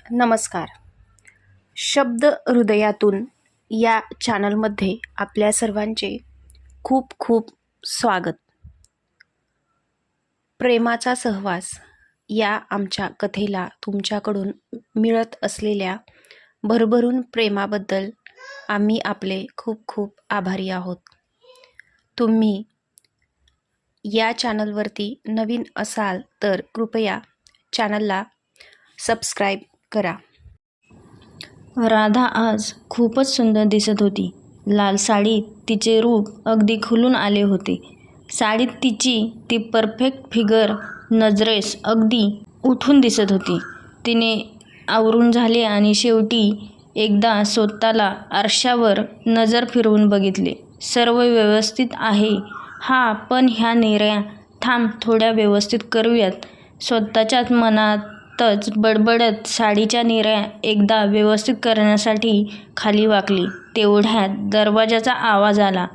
नमस्कार. शब्द हृदयातून या चॅनलमध्ये आपल्या सर्वांचे खूप खूप स्वागत. प्रेमाचा सहवास या आमच्या कथेला तुमच्याकडून मिळत असलेल्या भरभरून प्रेमाबद्दल आम्ही आपले खूप खूप आभारी आहोत. तुम्ही या चॅनलवरती नवीन असाल तर कृपया चॅनलला सबस्क्राईब करा. राधा आज खूपच सुंदर दिसत होती. लाल साडीत तिचे रूप अगदी खुलून आले होते. साडीत तिची ती परफेक्ट फिगर नजरेस अगदी उठून दिसत होती. तिने आवरून झाले आणि शेवटी एकदा स्वतःला आरशावर नजर फिरवून बघितले. सर्व व्यवस्थित आहे. हा पण ह्या नेऱ्या थांब, थोड्या व्यवस्थित करूयात. स्वतःच्याच मनातच बडबडत साडीच्या नेऱ्या एकदा व्यवस्थित करण्यासाठी खाली वाकली. तेवढ्यात दरवाजाचा आवाज आला.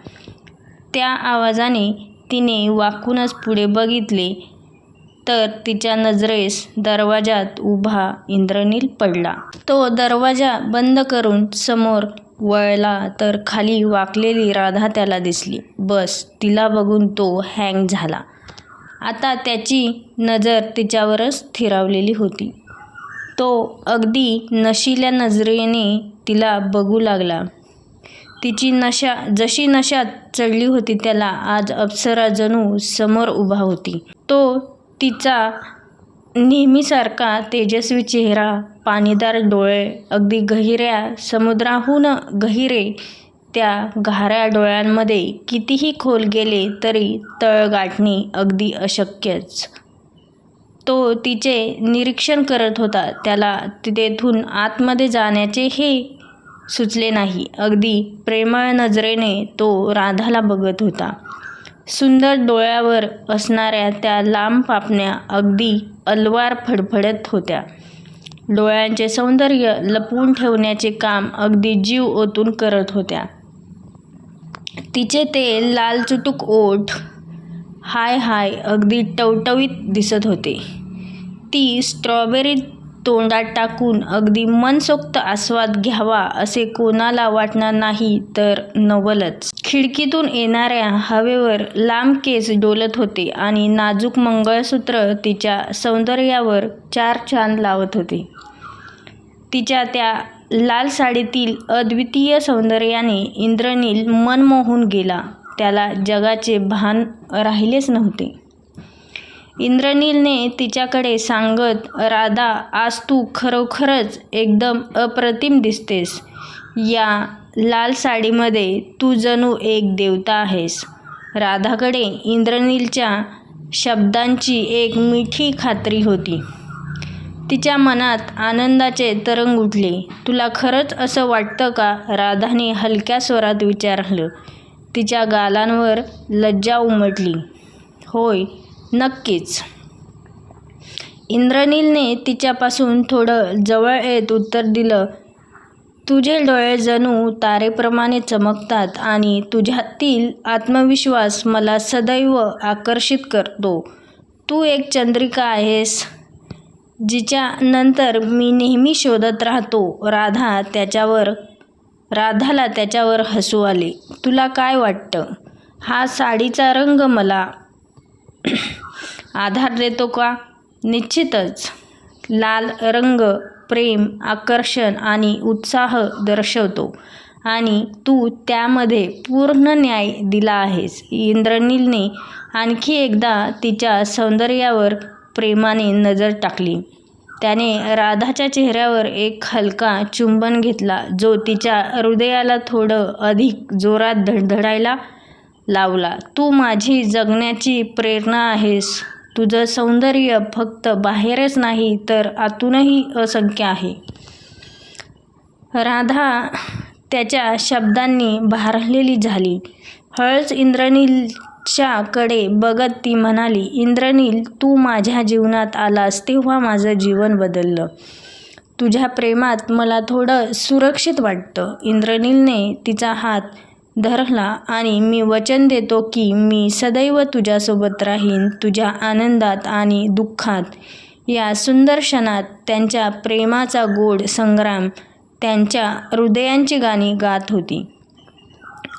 त्या आवाजाने तिने वाकूनच पुढे बघितले तर तिच्या नजरेस दरवाजात उभा इंद्रनील पडला. तो दरवाजा बंद करून समोर वळला तर खाली वाकलेली राधा त्याला दिसली. बस, तिला बघून तो हँग झाला. आता त्याची नजर तिच्यावरच स्थिरावलेली होती. तो अगदी नशिल्या नजरेने तिला बघू लागला. तिची जशी नशात चढली होती त्याला आज अप्सरा जणू समोर उभा होती. तो तिचा नेहमीसारखा तेजस्वी चेहरा, पाणीदार डोळे, अगदी गहिऱ्या समुद्राहून गहिरे त्या गहाऱ्या डोळ्यांमध्ये कितीही खोल गेले तरी तळ गाठणे अगदी अशक्यच. तो तिचे निरीक्षण करत होता. त्याला तेथून आतमध्ये जाण्याचे हे सुचले नाही. अगदी प्रेमळ नजरेने तो राधाला बघत होता. सुंदर डोळ्यावर असणाऱ्या त्या लांब पापण्या अगदी अलवार फडफडत होत्या. डोळ्यांचे सौंदर्य लपवून ठेवण्याचे काम अगदी जीव ओतून करत होत्या. तिचे ते लालचुटुक ओठ हाय हाय अगदी टवटवीत दिसत होते. ती स्ट्रॉबेरी तोंडात टाकून अगदी मनसोक्त आस्वाद घ्यावा असे कोणाला वाटणार नाही तर नवलच. खिडकीतून येणाऱ्या हवेवर लांब केस डोलत होते आणि नाजूक मंगळसूत्र तिच्या सौंदर्यावर चार चांद लावत होते. तिच्या त्या लाल साडीतील अद्वितीय सौंदर्याने इंद्रनील मन मोहून गेला. त्याला जगाचे भान राहिलेच नव्हते. इंद्रनीलने तिच्याकडे सांगत, राधा, आज तू खरोखरच एकदम अप्रतिम दिसतेस. या लाल साडीमध्ये तू जणू एक देवता आहेस. राधाकडे इंद्रनीलच्या शब्दांची एक मिठी खात्री होती. तिच्या मनात आनंदाचे तरंग उठले. तुला खरंच असं वाटतं का? राधाने हलक्या स्वरात विचारलं. तिच्या गालांवर लज्जा उमटली. होय, नक्कीच. इंद्रनीलने तिच्यापासून थोडं जवळ येत उत्तर दिलं. तुझे डोळे जणू तारेप्रमाणे चमकतात आणि तुझ्यातील आत्मविश्वास मला सदैव आकर्षित करतो. तू एक चंद्रिका आहेस जिच्या नंतर मी नेहमी शोधत राहतो. राधाला त्याच्यावर हसू आले. तुला काय वाटतं? हा साडीचा रंग मला आधार देतो का? निश्चितच. लाल रंग प्रेम, आकर्षण आणि उत्साह दर्शवतो आणि तू त्यामध्ये पूर्ण न्याय दिला आहेस. इंद्रनीलने आणखी एकदा तिच्या सौंदर्यावर प्रेमाने नजर टाकली. त्याने राधाच्या चेहऱ्यावर एक हलका चुंबन घेतला जो तिच्या हृदयाला थोडं अधिक जोरात धडधडायला लावला. तू माझी जगण्याची प्रेरणा आहेस. तुझं सौंदर्य फक्त बाहेरच नाही तर आतूनही असंख्य आहे. राधा त्याच्या शब्दांनी भारलेली झाली. हळूच इंद्रनीलच्या कडे बघत ती म्हणाली, इंद्रनील, तू माझ्या जीवनात आलास तेव्हा माझं जीवन बदललं. तुझ्या प्रेमात मला थोडं सुरक्षित वाटतं. इंद्रनीलने तिचा हात धरला आणि मी वचन देतो की मी सदैव तुझ्यासोबत राहीन, तुझ्या आनंदात आणि दुःखात. या सुंदर क्षणात त्यांच्या प्रेमाचा गोड संग्राम त्यांच्या हृदयांची गाणी गात होती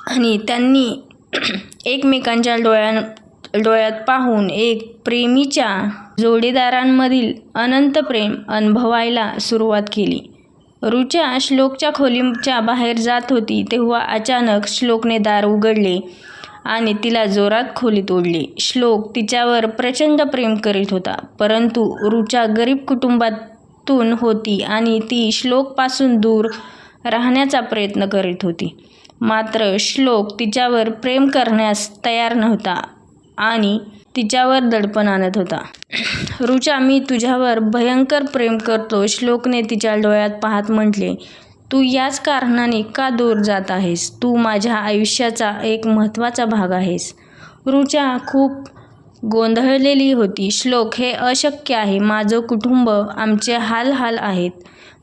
आणि त्यांनी एकमेकांच्या डोळ्यात पाहून एक प्रेमीच्या जोडीदारांमधील अनंत प्रेम अनुभवायला सुरुवात केली. ऋचा श्लोकच्या खोलीच्या बाहेर जात होती तेव्हा अचानक श्लोकने दार उघडले आणि तिला जोरात खोलीत ओढले. श्लोक तिच्यावर प्रचंड प्रेम करीत होता, परंतु ऋचा गरीब कुटुंबातून होती आणि ती श्लोकपासून दूर राहण्याचा प्रयत्न करीत होती. मात्र श्लोक तिच्यावर प्रेम करण्यास तयार नव्हता आणि तिच्यावर दडपण आणत होता. ऋचा, मी तुझ्यावर भयंकर प्रेम करतो, श्लोकने तिच्या डोळ्यात पाहत म्हटले. तू याच कारणाने का दूर जात आहेस? तू माझ्या आयुष्याचा एक महत्त्वाचा भाग आहेस. ऋचा खूप गोंधळलेली होती. श्लोक, हे अशक्य आहे. माझं कुटुंब, आमचे हाल आहेत.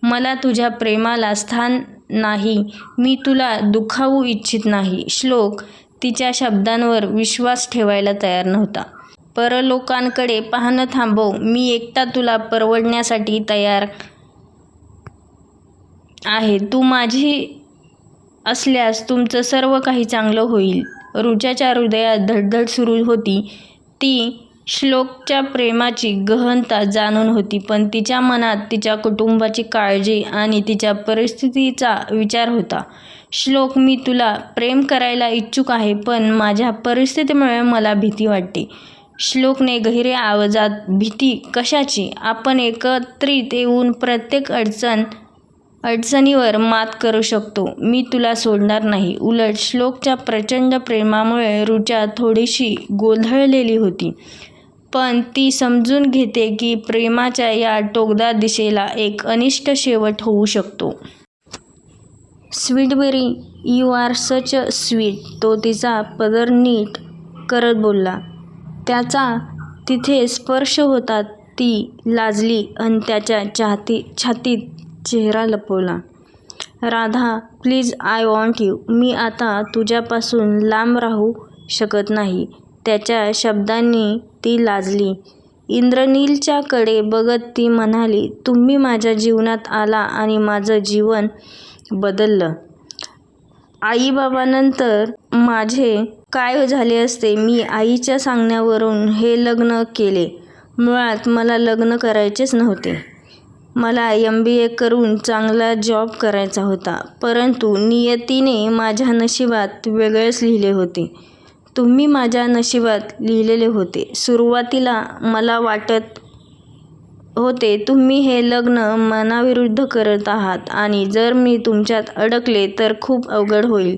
मला तुझ्या प्रेमाला स्थान नाही. मी तुला दुखावू इच्छित नाही. श्लोक तिच्या शब्दांवर विश्वास ठेवायला तयार नव्हता. परलोकांकडे पाहणं थांबव. मी एकटा तुला परवडण्यासाठी तयार आहे. तू माझी असल्यास तुमचं सर्व काही चांगलं होईल. ऋचाच्या हृदयात धडधड सुरू होती. ती श्लोकच्या प्रेमाची गहनता जाणून होती, पण तिच्या मनात तिच्या कुटुंबाची काळजी आणि तिच्या परिस्थितीचा विचार होता. श्लोक, मी तुला प्रेम करायला इच्छुक आहे, पण माझ्या परिस्थितीमुळे मला भीती वाटते. श्लोकने गहिऱ्या आवाजात, भीती कशाची? आपण एकत्रित येऊन प्रत्येक अडचणीवर मात करू शकतो. मी तुला सोडणार नाही. उलट श्लोकच्या प्रचंड प्रेमामुळे ऋचा थोडीशी गोंधळलेली होती, पण ती समजून घेते की प्रेमाच्या या टोकदार दिशेला एक अनिष्ट शेवट होऊ शकतो. Sweetberry, you are such a sweet. तो तिचा पदर नीट करत बोलला. त्याचा तिथे स्पर्श होता. ती लाजली आणि त्याच्या छातीत चेहरा लपवला. Radha, please, I want you. मी आता तुझ्यापासून लांब राहू शकत नाही. त्याच्या शब्दांनी ती लाजली. इंद्रनीलच्या कडे बघत ती म्हणाली, तुम्ही माझ्या जीवनात आला आणि माझं जीवन बदललं. आईबाबांनंतर माझे काय झाले असते? मी आईच्या सांगण्यावरून हे लग्न केले. मुळात मला लग्न करायचेच नव्हते. मला MBA करून चांगला जॉब करायचा होता, परंतु नियतीने माझ्या नशिबात वेगळेच लिहिले होते. तुम्ही माझ्या नशिबात लिहिलेले होते. सुरुवातीला मला वाटत होते तुम्ही हे लग्न मनाविरुद्ध करत आहात आणि जर मी तुमच्यात अडकले तर खूप अवघड होईल.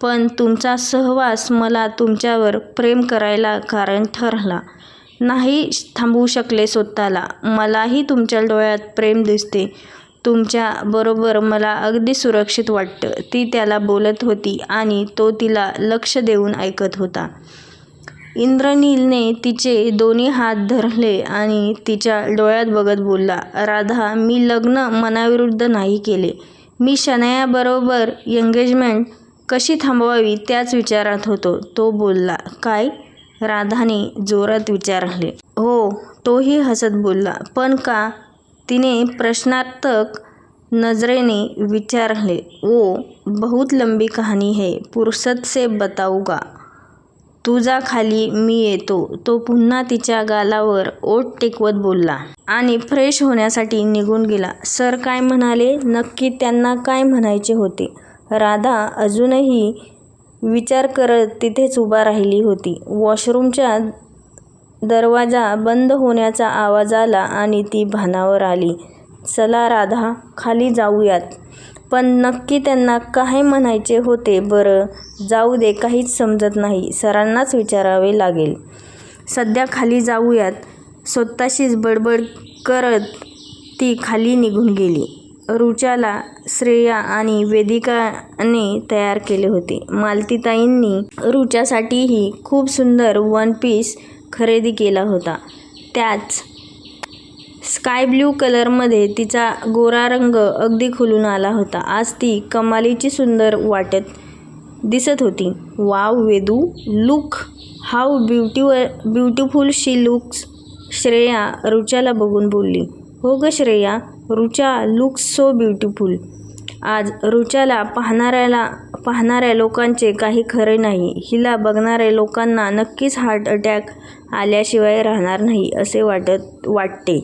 पण तुमचा सहवास मला तुमच्यावर प्रेम करायला कारण ठरला. नाही थांबवू शकले स्वतःला. मलाही तुमच्या डोळ्यात प्रेम दिसते. तुमच्या बरोबर मला अगदी सुरक्षित वाटतं. ती त्याला बोलत होती आणि तो तिला लक्ष देऊन ऐकत होता. इंद्रनीलने तिचे दोन्ही हात धरले आणि तिच्या डोळ्यात बघत बोलला, राधा, मी लग्न मनाविरुद्ध नाही केले. मी शनायाबरोबर एंगेजमेंट कशी थांबवावी त्याच विचारात होतो. तो बोलला. काय? राधाने जोरात विचारले. हो, तोही हसत बोलला. पण का? तिने प्रश्नार्थक नजरेने विचारले. ओ, बहुत लंबी कहानी है. फुर्सत से बताऊंगा. तू जा खाली, मी येतो. तो पुन्हा तिच्या गालावर ओठ टेकवत बोलला आणि फ्रेश होण्यासाठी निघून गेला. सर काय म्हणाले? नक्की त्यांना काय म्हणायचे होते? राधा अजूनही विचार करत तिथेच उभा राहिली होती. वॉशरूमचा दरवाजा बंद होण्याचा आवाज आला आणि ती भानावर आली. चला राधा, खाली जाऊयात. पण नक्की त्यांना काय म्हणायचे होते बरं? जाऊ दे, काहीच समजत नाही. सरांनाच विचारावे लागेल. सध्या खाली जाऊयात. स्वतःशीच बडबड करत ती खाली निघून गेली. ऋचाला श्रेया आणि वेदिकाने तयार केले होते. मालतीताईंनी ऋचासाठीही खूप सुंदर वन पीस खरेदी केला होता. त्याच स्काय ब्ल्यू कलरमध्ये तिचा गोरा रंग अगदी खुलून आला होता. आज ती कमालीची सुंदर वाटत दिसत होती. Wow Vedu, look how beautiful she looks. Shreya रुचाला बघून बोलली. हो ग Shreya, Rucha looks so beautiful. आज रुचाला पाहणाऱ्या लोकांचे काही खरे नाही. हिला बघणाऱ्या लोकांना नक्कीच हार्ट अटॅक आल्याशिवाय राहणार नाही असे वाटते.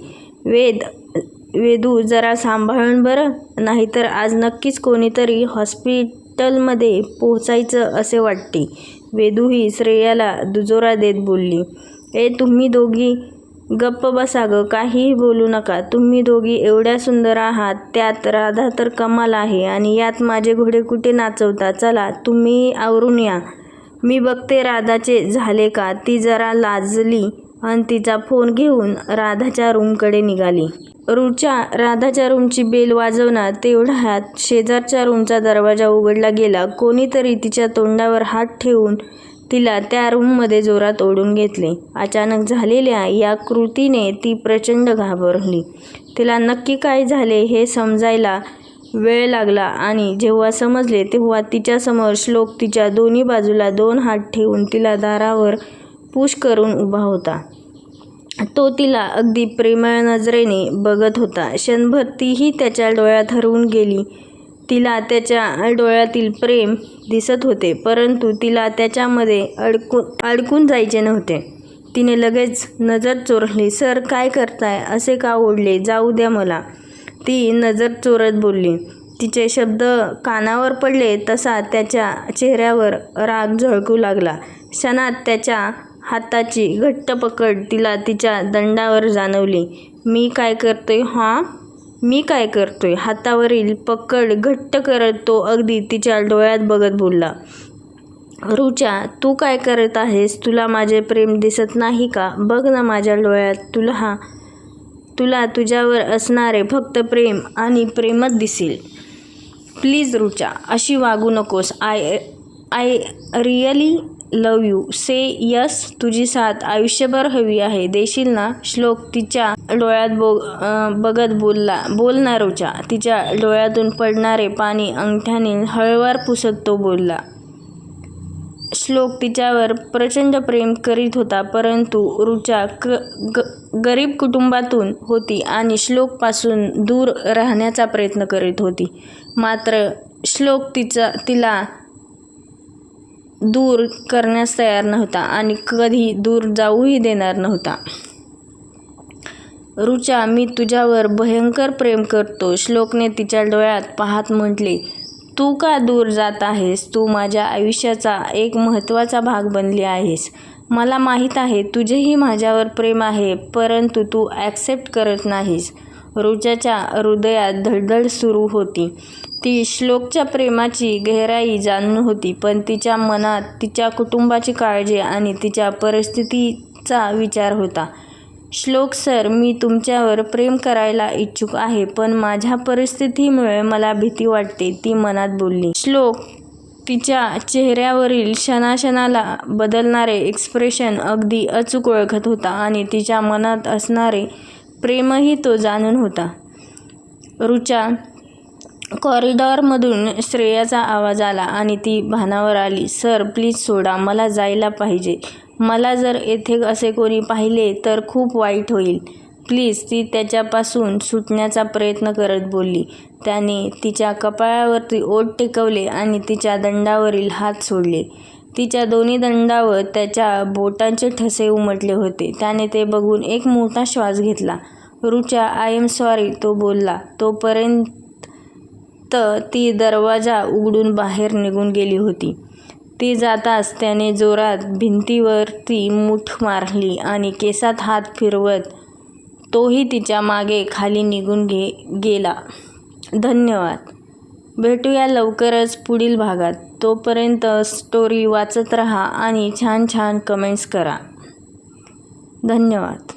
वेदू जरा सांभाळून बरं, नाहीतर आज नक्कीच कोणीतरी हॉस्पिटलमध्ये पोचायचं असे वाटते. वेदूही श्रेयाला दुजोरा देत बोलली. तुम्ही दोघी गप्प बसा ग, काहीही बोलू नका. तुम्ही दोघी एवढ्या सुंदर आहात, त्यात राधा तर कमाल आहे आणि यात माझे घोडे कुठे नाचवता. चला तुम्ही आवरून या, मी बघते राधाचे झाले का. ती जरा लाजली आणि तिचा फोन घेऊन राधाच्या रूमकडे निघाली. रुचा राधाच्या रूमची बेल वाजवणार तेवढ्यात शेजारच्या रूमचा दरवाजा उघडला गेला. कोणीतरी तिच्या तोंडावर हात ठेवून तिला त्या रूममध्ये जोरात ओढून घेतले. अचानक झालेल्या या कृतीने ती प्रचंड घाबरली. तिला नक्की काय झाले हे समजायला वेळ लागला आणि जेव्हा समजले तेव्हा तिच्यासमोर श्लोक तिच्या दोन्ही बाजूला 2 हात ठेवून तिला दारावर पुश करून उभा होता. तो तिला अगदी प्रेमळ नजरेने बघत होता. क्षणभर तीही त्याच्या डोळ्यात हरवून गेली. तिला त्याच्या डोळ्यातील प्रेम दिसत होते, परंतु तिला त्याच्यामध्ये अडकून जायचे नव्हते. तिने लगेच नजर चोरली. सर काय करताय, असे का ओढले, जाऊ द्या मला, ती नजर चोरत बोलली. तिचे शब्द कानावर पडले तसा त्याच्या चेहऱ्यावर राग झळकू लागला. क्षणात त्याच्या हाताची घट्ट पकड तिला तिच्या दंडावर जाणवली. मी काय करतोय हातावरील पकड घट्ट करत तो अगदी तिच्या डोळ्यात बघत बोलला. रुचा तू काय करत आहेस, तुला माझे प्रेम दिसत नाही का. बघ ना माझ्या डोळ्यात, तुला तुझ्यावर असणारे फक्त प्रेम आणि प्रेमच दिसेल. प्लीज रुचा, अशी वागू नकोस. I really love you. Say yes. तुझी साथ आयुष्यभर हवी आहे, देशील ना. श्लोक तिच्या डोळ्यात बघत बोलला. बोल ना रुचा. तिच्या डोळ्यातून पडणारे पाणी अंगठ्याने हळूवार पुसत तो बोलला. श्लोक तिच्यावर प्रचंड प्रेम करीत होता, परंतु रुचा गरीब कुटुंबातून होती आणि श्लोकपासून दूर राहण्याचा प्रयत्न करीत होती. मात्र श्लोक तिला दूर करण्यास तयार नव्हता आणि कधी दूर जाऊही देणार नव्हता. रुचा मी तुझ्यावर भयंकर प्रेम करतो, श्लोकने तिच्या डोळ्यात पाहत म्हटले. तू का दूर जात आहेस. तू माझ्या आयुष्याचा एक महत्त्वाचा भाग बनली आहेस. मला माहीत आहे तुझेही माझ्यावर प्रेम आहे, परंतु तू ॲक्सेप्ट करत नाहीस. रुचाच्या हृदयात धडधड सुरू होती. ती श्लोकच्या प्रेमाची गहिराई जाणून होती, पण तिच्या मनात तिच्या कुटुंबाची काळजी आणि तिच्या परिस्थितीचा विचार होता. श्लोक सर, मी तुमच्यावर प्रेम करायला इच्छुक आहे, पण माझ्या परिस्थितीमुळे मला भीती वाटते, ती मनात बोलली. श्लोक तिच्या चेहऱ्यावरील क्षणाक्षणाला बदलणारे एक्सप्रेशन अगदी अचूक ओळखत होता आणि तिच्या मनात असणारे प्रेमही तो जाणून होता. रुचा कॉरिडॉरमधून श्रेयाचा आवाज आला आणि ती भानावर आली. सर प्लीज सोडा, मला जायला पाहिजे. मला जर येथे असे कोणी पाहिले तर खूप वाईट होईल. प्लीज. ती त्याच्यापासून सुटण्याचा प्रयत्न करत बोलली. त्याने तिच्या कपाळावरती ओठ टेकवले आणि तिच्या दंडावरील हात सोडले. तिच्या दोन्ही दंडावर त्याच्या बोटांचे ठसे उमटले होते. त्याने ते बघून एक मोठा श्वास घेतला. रुचा आय एम सॉरी, तो बोलला. तोपर्यंत ती दरवाजा उघडून बाहेर निघून गेली होती. ती जाताच त्याने जोरात भिंतीवरती मूठ मारली आणि केसात हात फिरवत तोही तिच्या मागे खाली निघून गेला. धन्यवाद. भेटूया लवकरच पुढील भागात. तोपर्यंत स्टोरी वाचत रहा आणि छान छान कमेंट्स करा. धन्यवाद.